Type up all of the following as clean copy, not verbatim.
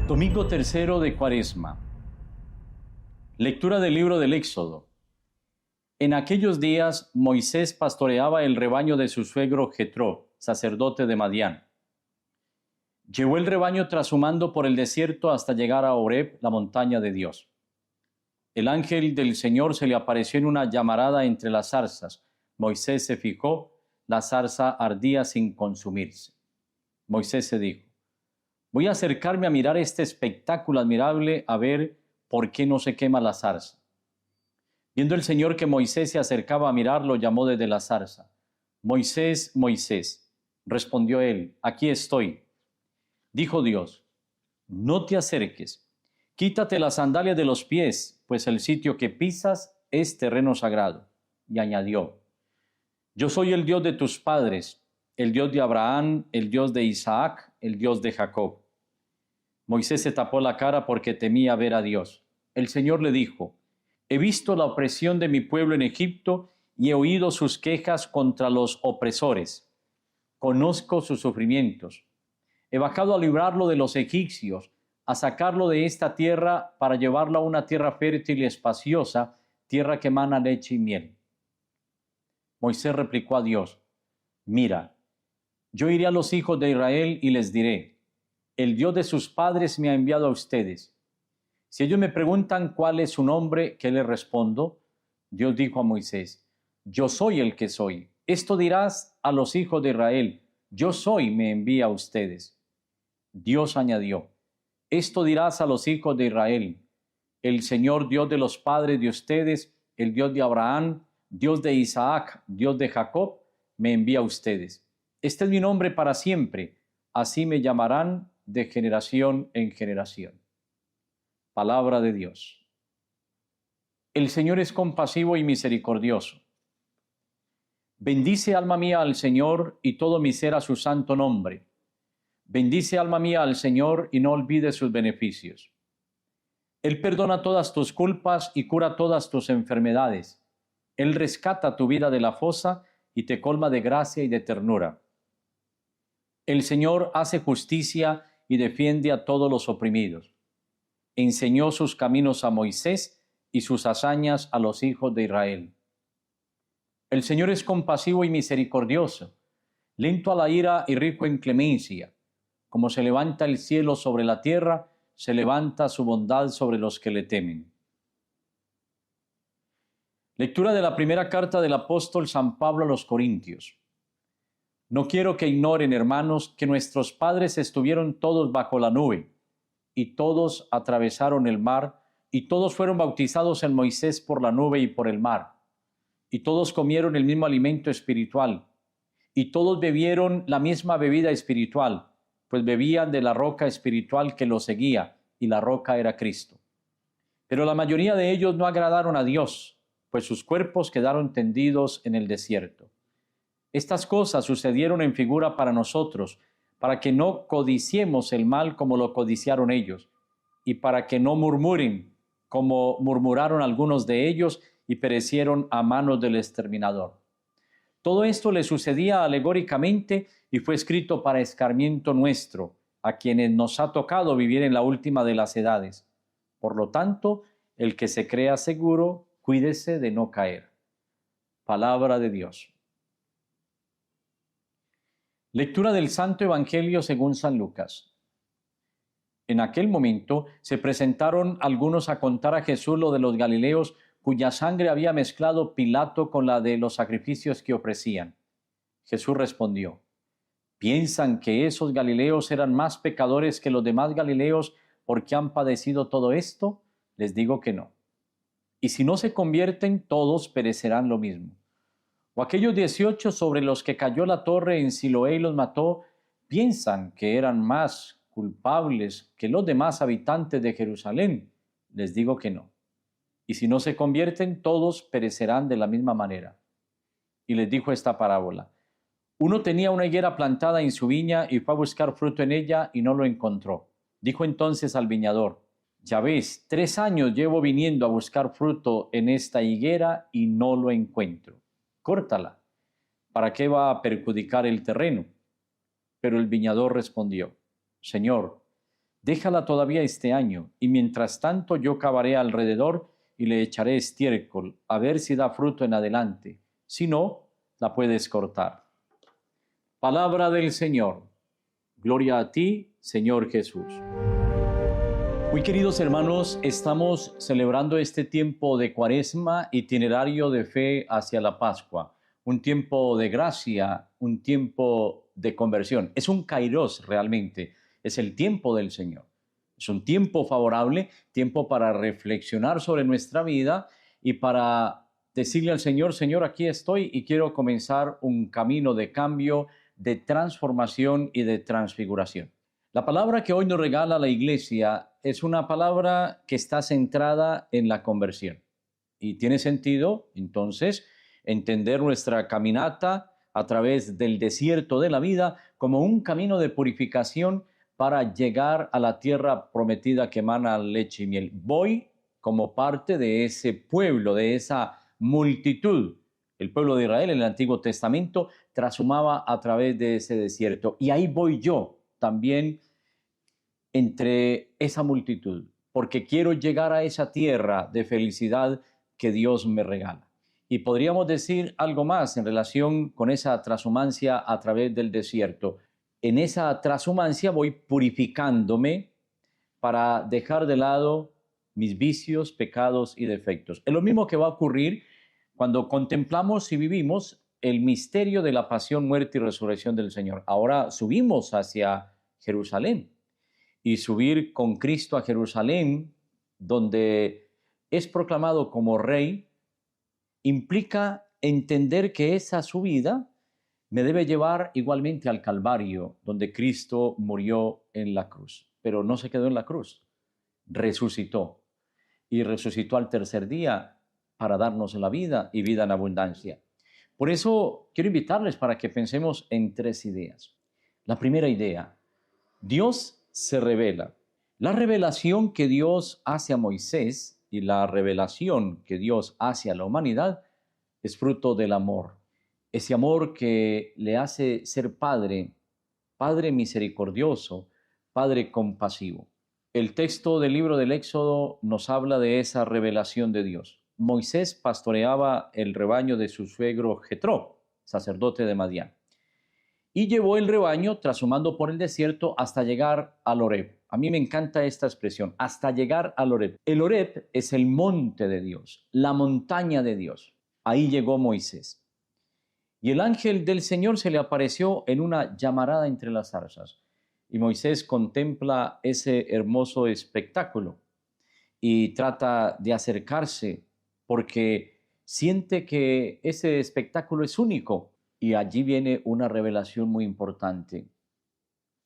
Domingo tercero de Cuaresma. Lectura del libro del Éxodo. En aquellos días Moisés pastoreaba el rebaño de su suegro Jetró, sacerdote de Madián. Llevó el rebaño trashumando por el desierto hasta llegar a Horeb, la montaña de Dios. El ángel del Señor se le apareció en una llamarada entre las zarzas. Moisés se fijó, la zarza ardía sin consumirse. Moisés se dijo: voy a acercarme a mirar este espectáculo admirable, a ver por qué no se quema la zarza. Viendo el Señor que Moisés se acercaba a mirarlo, llamó desde la zarza: Moisés, Moisés. Respondió él: aquí estoy. Dijo Dios: no te acerques, quítate las sandalias de los pies, pues el sitio que pisas es terreno sagrado. Y añadió: yo soy el Dios de tus padres, el Dios de Abraham, el Dios de Isaac, el Dios de Jacob. Moisés se tapó la cara porque temía ver a Dios. El Señor le dijo: he visto la opresión de mi pueblo en Egipto y he oído sus quejas contra los opresores. Conozco sus sufrimientos. He bajado a librarlo de los egipcios, a sacarlo de esta tierra para llevarlo a una tierra fértil y espaciosa, tierra que emana leche y miel. Moisés replicó a Dios: mira, yo iré a los hijos de Israel y les diré: el Dios de sus padres me ha enviado a ustedes. Si ellos me preguntan cuál es su nombre, ¿qué les respondo? Dios dijo a Moisés: yo soy el que soy. Esto dirás a los hijos de Israel: yo soy, me envía a ustedes. Dios añadió: esto dirás a los hijos de Israel: el Señor Dios de los padres de ustedes, el Dios de Abraham, Dios de Isaac, Dios de Jacob, me envía a ustedes. Este es mi nombre para siempre, así me llamarán de generación en generación. Palabra de Dios. El Señor es compasivo y misericordioso. Bendice, alma mía, al Señor, y todo mi ser a su santo nombre. Bendice, alma mía, al Señor, y no olvides sus beneficios. Él perdona todas tus culpas y cura todas tus enfermedades. Él rescata tu vida de la fosa y te colma de gracia y de ternura. El Señor hace justicia y defiende a todos los oprimidos. Enseñó sus caminos a Moisés y sus hazañas a los hijos de Israel. El Señor es compasivo y misericordioso, lento a la ira y rico en clemencia. Como se levanta el cielo sobre la tierra, se levanta su bondad sobre los que le temen. Lectura de la primera carta del apóstol San Pablo a los Corintios. No quiero que ignoren, hermanos, que nuestros padres estuvieron todos bajo la nube, y todos atravesaron el mar, y todos fueron bautizados en Moisés por la nube y por el mar, y todos comieron el mismo alimento espiritual, y todos bebieron la misma bebida espiritual, pues bebían de la roca espiritual que los seguía, y la roca era Cristo. Pero la mayoría de ellos no agradaron a Dios, pues sus cuerpos quedaron tendidos en el desierto. Estas cosas sucedieron en figura para nosotros, para que no codiciemos el mal como lo codiciaron ellos, y para que no murmuren como murmuraron algunos de ellos y perecieron a manos del exterminador. Todo esto le sucedía alegóricamente y fue escrito para escarmiento nuestro, a quienes nos ha tocado vivir en la última de las edades. Por lo tanto, el que se crea seguro, cuídese de no caer. Palabra de Dios. Lectura del Santo Evangelio según San Lucas. En aquel momento se presentaron algunos a contar a Jesús lo de los galileos cuya sangre había mezclado Pilato con la de los sacrificios que ofrecían. Jesús respondió: ¿piensan que esos galileos eran más pecadores que los demás galileos porque han padecido todo esto? Les digo que no. Y si no se convierten, todos perecerán lo mismo. O aquellos 18 sobre los que cayó la torre en Siloé y los mató, ¿piensan que eran más culpables que los demás habitantes de Jerusalén? Les digo que no. Y si no se convierten, todos perecerán de la misma manera. Y les dijo esta parábola: uno tenía una higuera plantada en su viña y fue a buscar fruto en ella y no lo encontró. Dijo entonces al viñador: ya ves, 3 años llevo viniendo a buscar fruto en esta higuera y no lo encuentro. Córtala. ¿Para qué va a perjudicar el terreno? Pero el viñador respondió: Señor, Déjala todavía este año, y mientras tanto yo cavaré alrededor y le echaré estiércol, a ver si da fruto en adelante. Si no, la puedes cortar. Palabra del Señor. Gloria a ti, Señor Jesús. Muy queridos hermanos, estamos celebrando este tiempo de Cuaresma, itinerario de fe hacia la Pascua. Un tiempo de gracia, un tiempo de conversión. Es un kairos realmente, es el tiempo del Señor. Es un tiempo favorable, tiempo para reflexionar sobre nuestra vida y para decirle al Señor, Señor, aquí estoy y quiero comenzar un camino de cambio, de transformación y de transfiguración. La palabra que hoy nos regala la Iglesia es una palabra que está centrada en la conversión. Y tiene sentido, entonces, entender nuestra caminata a través del desierto de la vida como un camino de purificación para llegar a la tierra prometida que emana leche y miel. Voy como parte de ese pueblo, de esa multitud. El pueblo de Israel en el Antiguo Testamento trashumaba a través de ese desierto. Y ahí voy yo también entre esa multitud, porque quiero llegar a esa tierra de felicidad que Dios me regala. Y podríamos decir algo más en relación con esa trashumancia a través del desierto. En esa trashumancia voy purificándome para dejar de lado mis vicios, pecados y defectos. Es lo mismo que va a ocurrir cuando contemplamos y vivimos el misterio de la pasión, muerte y resurrección del Señor. Ahora subimos hacia Jerusalén y subir con Cristo a Jerusalén, donde es proclamado como Rey, implica entender que esa subida me debe llevar igualmente al Calvario, donde Cristo murió en la cruz. Pero no se quedó en la cruz, resucitó. Y resucitó al tercer día para darnos la vida y vida en abundancia. Por eso quiero invitarles para que pensemos en tres ideas. La primera idea, Dios se revela. La revelación que Dios hace a Moisés y la revelación que Dios hace a la humanidad es fruto del amor. Ese amor que le hace ser padre, padre misericordioso, padre compasivo. El texto del libro del Éxodo nos habla de esa revelación de Dios. Moisés pastoreaba el rebaño de su suegro Jetró, sacerdote de Madián, y llevó el rebaño trashumando por el desierto hasta llegar al Horeb. A mí me encanta esta expresión, hasta llegar al Horeb. El Horeb es el monte de Dios, la montaña de Dios. Ahí llegó Moisés. Y el ángel del Señor se le apareció en una llamarada entre las zarzas. Y Moisés contempla ese hermoso espectáculo y trata de acercarse porque siente que ese espectáculo es único. Y allí viene una revelación muy importante,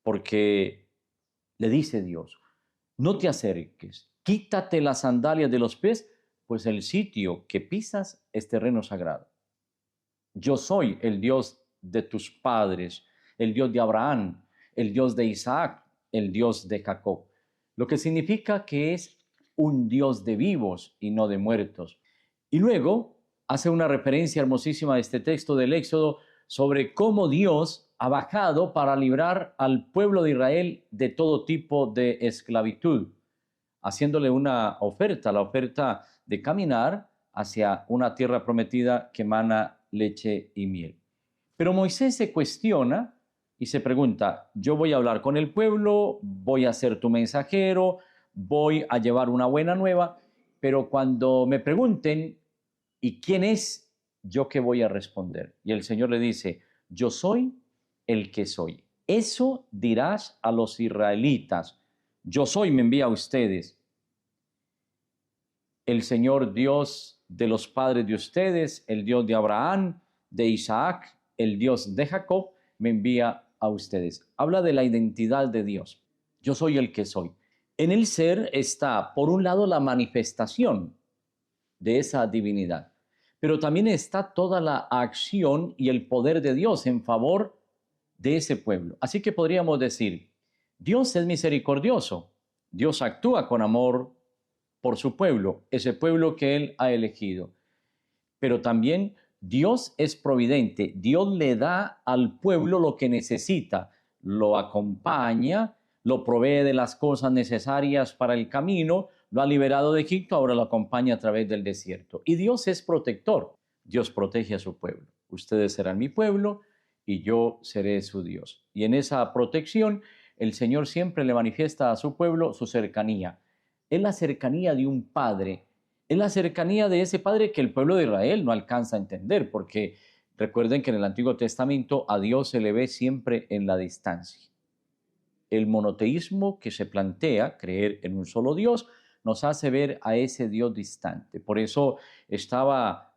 porque le dice Dios, no te acerques, quítate las sandalias de los pies, pues el sitio que pisas es terreno sagrado. Yo soy el Dios de tus padres, el Dios de Abraham, el Dios de Isaac, el Dios de Jacob. Lo que significa que es un Dios de vivos y no de muertos. Y luego hace una referencia hermosísima a este texto del Éxodo sobre cómo Dios ha bajado para librar al pueblo de Israel de todo tipo de esclavitud, haciéndole una oferta, la oferta de caminar hacia una tierra prometida que emana leche y miel. Pero Moisés se cuestiona y se pregunta, yo voy a hablar con el pueblo, voy a ser tu mensajero, voy a llevar una buena nueva, pero cuando me pregunten, ¿y quién es? ¿Yo qué voy a responder? Y el Señor le dice, yo soy el que soy. Eso dirás a los israelitas. Yo soy, me envía a ustedes. El Señor Dios de los padres de ustedes, el Dios de Abraham, de Isaac, el Dios de Jacob, me envía a ustedes. Habla de la identidad de Dios. Yo soy el que soy. En el ser está, por un lado, la manifestación de esa divinidad, pero también está toda la acción y el poder de Dios en favor de ese pueblo. Así que podríamos decir, Dios es misericordioso, Dios actúa con amor por su pueblo, ese pueblo que Él ha elegido, pero también Dios es providente, Dios le da al pueblo lo que necesita, lo acompaña, lo provee de las cosas necesarias para el camino, lo ha liberado de Egipto, ahora lo acompaña a través del desierto. Y Dios es protector, Dios protege a su pueblo. Ustedes serán mi pueblo y yo seré su Dios. Y en esa protección, el Señor siempre le manifiesta a su pueblo su cercanía. Es la cercanía de un padre, es la cercanía de ese padre que el pueblo de Israel no alcanza a entender, porque recuerden que en el Antiguo Testamento a Dios se le ve siempre en la distancia. El monoteísmo que se plantea, creer en un solo Dios, nos hace ver a ese Dios distante. Por eso estaba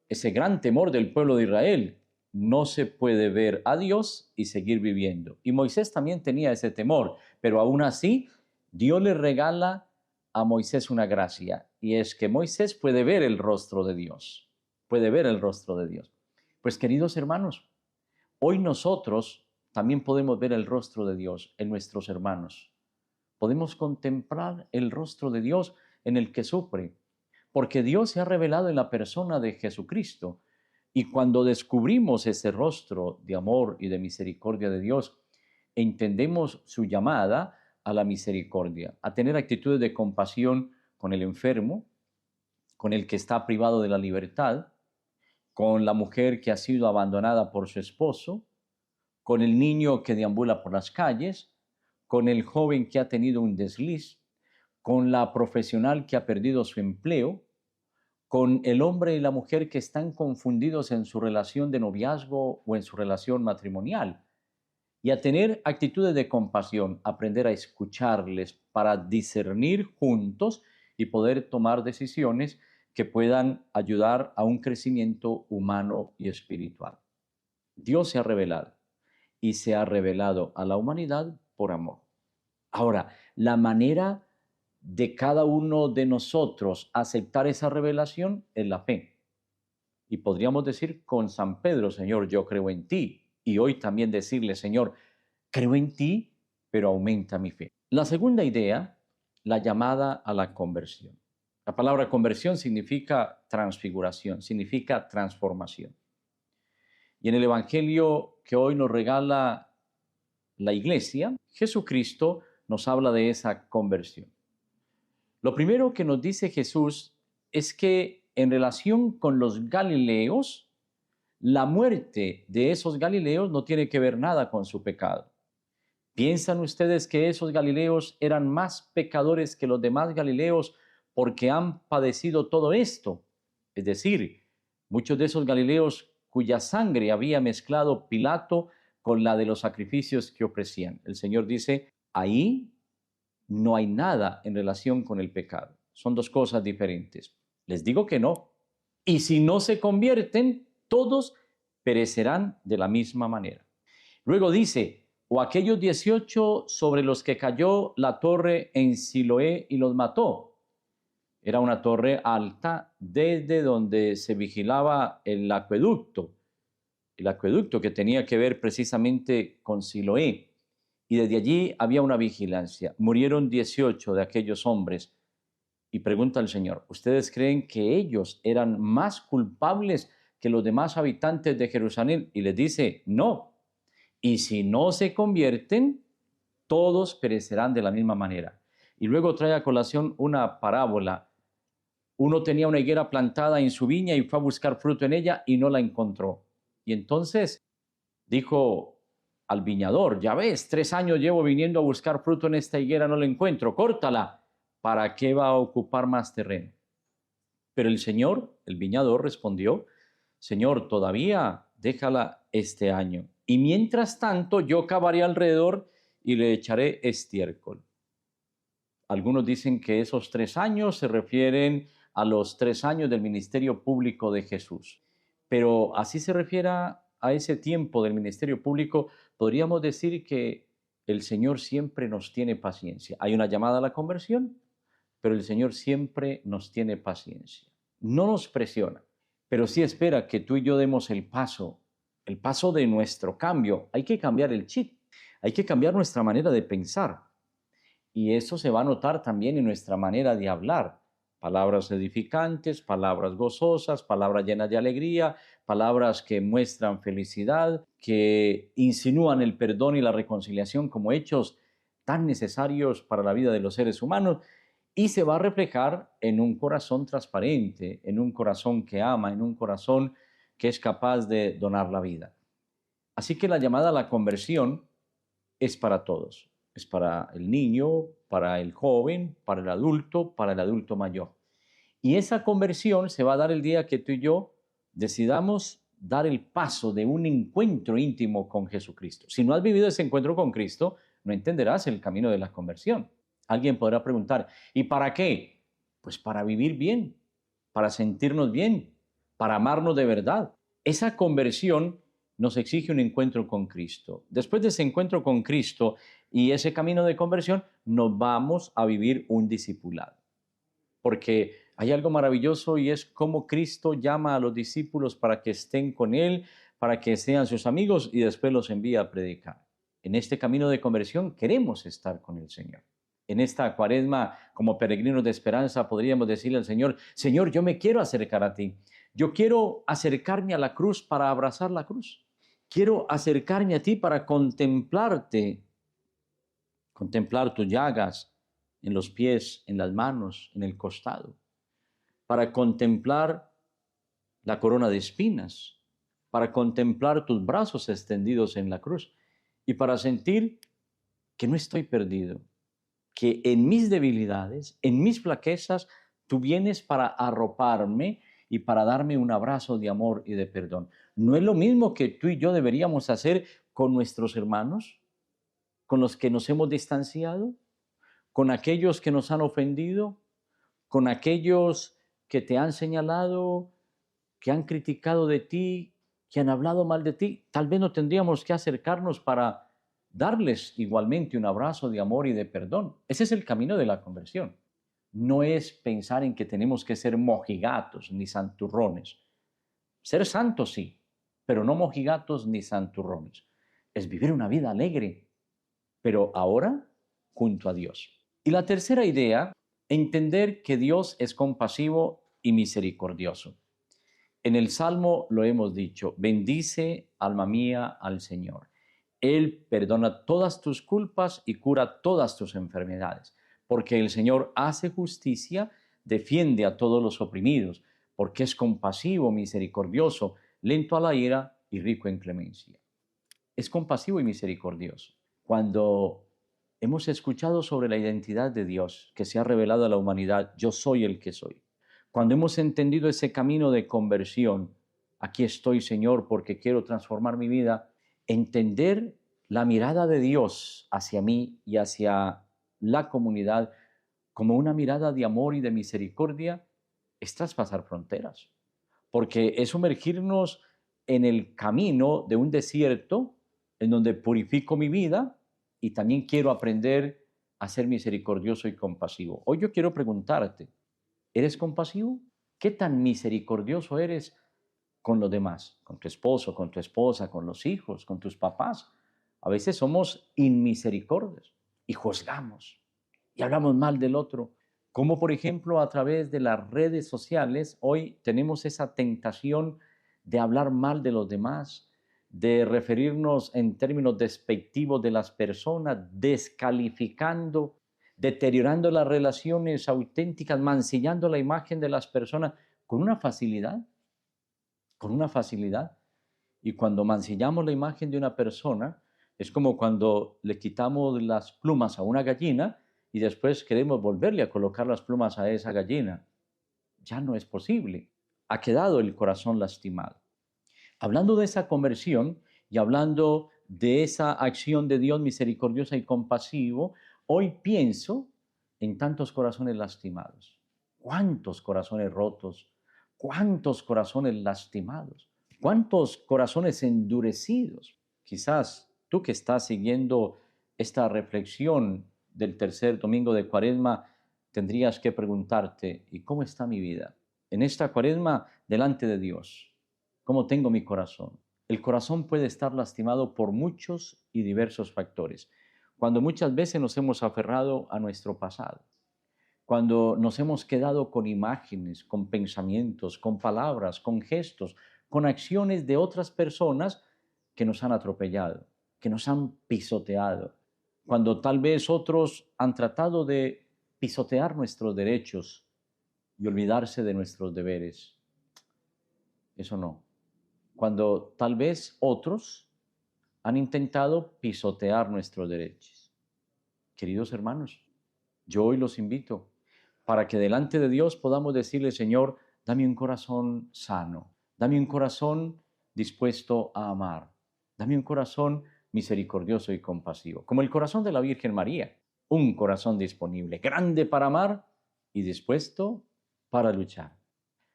ese gran temor del pueblo de Israel. No se puede ver a Dios y seguir viviendo. Y Moisés también tenía ese temor, pero aún así Dios le regala a Moisés una gracia, y es que Moisés puede ver el rostro de Dios. Puede ver el rostro de Dios. Pues queridos hermanos, hoy nosotros también podemos ver el rostro de Dios en nuestros hermanos. Podemos contemplar el rostro de Dios en el que sufre, porque Dios se ha revelado en la persona de Jesucristo. Y cuando descubrimos ese rostro de amor y de misericordia de Dios, entendemos su llamada a la misericordia, a tener actitudes de compasión con el enfermo, con el que está privado de la libertad, con la mujer que ha sido abandonada por su esposo, con el niño que deambula por las calles, con el joven que ha tenido un desliz, con la profesional que ha perdido su empleo, con el hombre y la mujer que están confundidos en su relación de noviazgo o en su relación matrimonial. Y a tener actitudes de compasión, aprender a escucharles para discernir juntos y poder tomar decisiones que puedan ayudar a un crecimiento humano y espiritual. Dios se ha revelado y se ha revelado a la humanidad por amor. Ahora, la manera de cada uno de nosotros aceptar esa revelación es la fe. Y podríamos decir con San Pedro, Señor, yo creo en ti. Y hoy también decirle, Señor, creo en ti, pero aumenta mi fe. La segunda idea, la llamada a la conversión. La palabra conversión significa transfiguración, significa transformación. Y en el Evangelio que hoy nos regala la Iglesia, Jesucristo nos habla de esa conversión. Lo primero que nos dice Jesús es que en relación con los galileos, la muerte de esos galileos no tiene que ver nada con su pecado. ¿Piensan ustedes que esos galileos eran más pecadores que los demás galileos porque han padecido todo esto? Es decir, muchos de esos galileos cuya sangre había mezclado Pilato con la de los sacrificios que ofrecían. El Señor dice, ahí no hay nada en relación con el pecado. Son dos cosas diferentes. Les digo que no. Y si no se convierten, todos perecerán de la misma manera. Luego dice, o aquellos 18 sobre los que cayó la torre en Siloé y los mató. Era una torre alta desde donde se vigilaba el acueducto que tenía que ver precisamente con Siloé. Y desde allí había una vigilancia. Murieron 18 de aquellos hombres. Y pregunta al Señor, ¿ustedes creen que ellos eran más culpables que los demás habitantes de Jerusalén? Y les dice, no. Y si no se convierten, todos perecerán de la misma manera. Y luego trae a colación una parábola. Uno tenía una higuera plantada en su viña y fue a buscar fruto en ella y no la encontró. Y entonces dijo al viñador, ya ves, 3 años llevo viniendo a buscar fruto en esta higuera, no la encuentro, córtala. ¿Para qué va a ocupar más terreno? Pero el Señor, el viñador, respondió, Señor, todavía déjala este año. Y mientras tanto yo cavaré alrededor y le echaré estiércol. Algunos dicen que esos 3 años se refieren a los 3 años del ministerio público de Jesús. Pero así se refiere a ese tiempo del ministerio público, podríamos decir que el Señor siempre nos tiene paciencia. Hay una llamada a la conversión, pero el Señor siempre nos tiene paciencia. No nos presiona, pero sí espera que tú y yo demos el paso de nuestro cambio. Hay que cambiar el chip, hay que cambiar nuestra manera de pensar. Y eso se va a notar también en nuestra manera de hablar. Palabras edificantes, palabras gozosas, palabras llenas de alegría, palabras que muestran felicidad, que insinúan el perdón y la reconciliación como hechos tan necesarios para la vida de los seres humanos y se va a reflejar en un corazón transparente, en un corazón que ama, en un corazón que es capaz de donar la vida. Así que la llamada a la conversión es para todos. Es para el niño, para el joven, para el adulto mayor. Y esa conversión se va a dar el día que tú y yo decidamos dar el paso de un encuentro íntimo con Jesucristo. Si no has vivido ese encuentro con Cristo, no entenderás el camino de la conversión. Alguien podrá preguntar, ¿y para qué? Pues para vivir bien, para sentirnos bien, para amarnos de verdad. Esa conversión nos exige un encuentro con Cristo. Después de ese encuentro con Cristo y ese camino de conversión, nos vamos a vivir un discipulado. Porque hay algo maravilloso y es cómo Cristo llama a los discípulos para que estén con Él, para que sean sus amigos y después los envía a predicar. En este camino de conversión queremos estar con el Señor. En esta cuaresma, como peregrinos de esperanza, podríamos decirle al Señor, Señor, yo me quiero acercar a ti. Yo quiero acercarme a la cruz para abrazar la cruz. Quiero acercarme a ti para contemplarte, contemplar tus llagas en los pies, en las manos, en el costado, para contemplar la corona de espinas, para contemplar tus brazos extendidos en la cruz y para sentir que no estoy perdido, que en mis debilidades, en mis flaquezas, tú vienes para arroparme y para darme un abrazo de amor y de perdón. ¿No es lo mismo que tú y yo deberíamos hacer con nuestros hermanos, con los que nos hemos distanciado, con aquellos que nos han ofendido, con aquellos que te han señalado, que han criticado de ti, que han hablado mal de ti? Tal vez no tendríamos que acercarnos para darles igualmente un abrazo de amor y de perdón. Ese es el camino de la conversión. No es pensar en que tenemos que ser mojigatos ni santurrones. Ser santos sí, pero no mojigatos ni santurrones. Es vivir una vida alegre, pero ahora junto a Dios. Y la tercera idea, entender que Dios es compasivo y misericordioso. En el Salmo lo hemos dicho, bendice, alma mía, al Señor. Él perdona todas tus culpas y cura todas tus enfermedades, porque el Señor hace justicia, defiende a todos los oprimidos, porque es compasivo, misericordioso, lento a la ira y rico en clemencia. Es compasivo y misericordioso. Cuando hemos escuchado sobre la identidad de Dios que se ha revelado a la humanidad, yo soy el que soy. Cuando hemos entendido ese camino de conversión, aquí estoy, Señor, porque quiero transformar mi vida, entender la mirada de Dios hacia mí y hacia la comunidad como una mirada de amor y de misericordia, es traspasar fronteras, porque es sumergirnos en el camino de un desierto en donde purifico mi vida y también quiero aprender a ser misericordioso y compasivo. Hoy yo quiero preguntarte, ¿eres compasivo? ¿Qué tan misericordioso eres con los demás? Con tu esposo, con tu esposa, con los hijos, con tus papás. A veces somos inmisericordios y juzgamos y hablamos mal del otro. Como por ejemplo a través de las redes sociales, hoy tenemos esa tentación de hablar mal de los demás, de referirnos en términos despectivos de las personas, descalificando, deteriorando las relaciones auténticas, mancillando la imagen de las personas con una facilidad, con una facilidad. Y cuando mancillamos la imagen de una persona, es como cuando le quitamos las plumas a una gallina y después queremos volverle a colocar las plumas a esa gallina. Ya no es posible. Ha quedado el corazón lastimado. Hablando de esa conversión y hablando de esa acción de Dios misericordiosa y compasivo, hoy pienso en tantos corazones lastimados. ¿Cuántos corazones rotos? ¿Cuántos corazones lastimados? ¿Cuántos corazones endurecidos? Quizás tú que estás siguiendo esta reflexión del tercer domingo de Cuaresma, tendrías que preguntarte, ¿y cómo está mi vida? En esta Cuaresma delante de Dios, ¿cómo tengo mi corazón? El corazón puede estar lastimado por muchos y diversos factores. Cuando muchas veces nos hemos aferrado a nuestro pasado, cuando nos hemos quedado con imágenes, con pensamientos, con palabras, con gestos, con acciones de otras personas que nos han atropellado, que nos han pisoteado, cuando tal vez otros han tratado de pisotear nuestros derechos y olvidarse de nuestros deberes. Eso no. Cuando tal vez otros han intentado pisotear nuestros derechos. Queridos hermanos, yo hoy los invito para que delante de Dios podamos decirle, Señor, dame un corazón sano, dame un corazón dispuesto a amar, dame un corazón misericordioso y compasivo, como el corazón de la Virgen María, un corazón disponible, grande para amar y dispuesto para luchar.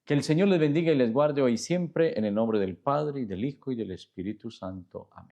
Que el Señor les bendiga y les guarde hoy y siempre, en el nombre del Padre, y del Hijo, y del Espíritu Santo. Amén.